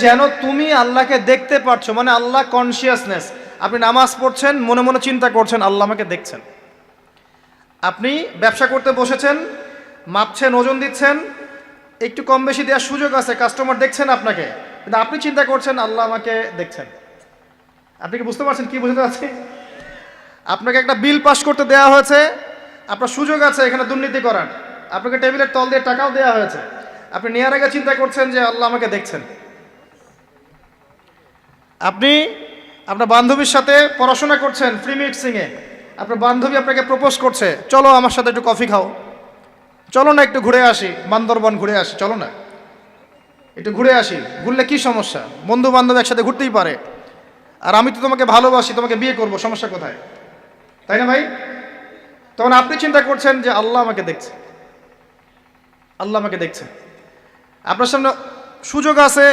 যেন তুমি আল্লাহকে দেখতে পারছো, মানে আল্লাহ কনসিয়াসনেস। আপনি নামাজ পড়ছেন, মনে মনে চিন্তা করছেন আল্লাহ আমাকে দেখছেন। আপনি ব্যবসা করতে বসেছেন, মাপছেন, ওজন দিচ্ছেন, একটু কম বেশি দেওয়ার সুযোগ আছে, কাস্টমার দেখছেন আপনাকে, কিন্তু আপনি চিন্তা করছেন আল্লাহ আমাকে দেখছেন। আপনি কি বুঝতে পারছেন কি বুঝতে পারছি? আপনাকে একটা বিল পাস করতে দেওয়া হয়েছে, আপনার সুযোগ আছে এখানে দুর্নীতি করার, আপনাকে টেবিলের তল দিয়ে টাকাও দেওয়া হয়েছে, আপনি নেওয়ার আগে চিন্তা করছেন যে আল্লাহ আমাকে দেখছেন। আপনি আপনার বান্ধবীর সাথে পড়াশোনা করছেন ফ্রি মিক্সিংয়ে, আপনার বান্ধবী আপনাকে প্রপোজ করছে, চলো আমার সাথে একটু কফি খাও, চলো না একটু ঘুরে আসি, বান্দরবন ঘুরে আসি, চলো না একটু ঘুরে আসি। ঘুরলে কি সমস্যা, বন্ধু বান্ধব একসাথে ঘুরতেই পারে, আর আমি তো তোমাকে ভালোবাসি, তোমাকে বিয়ে করব, সমস্যা কোথায়? তাই না ভাই? তখন আপনি চিন্তা করছেন যে আল্লাহ আমাকে দেখছে, আল্লাহ আমাকে দেখছে। আপনার সামনে সুযোগ আছে,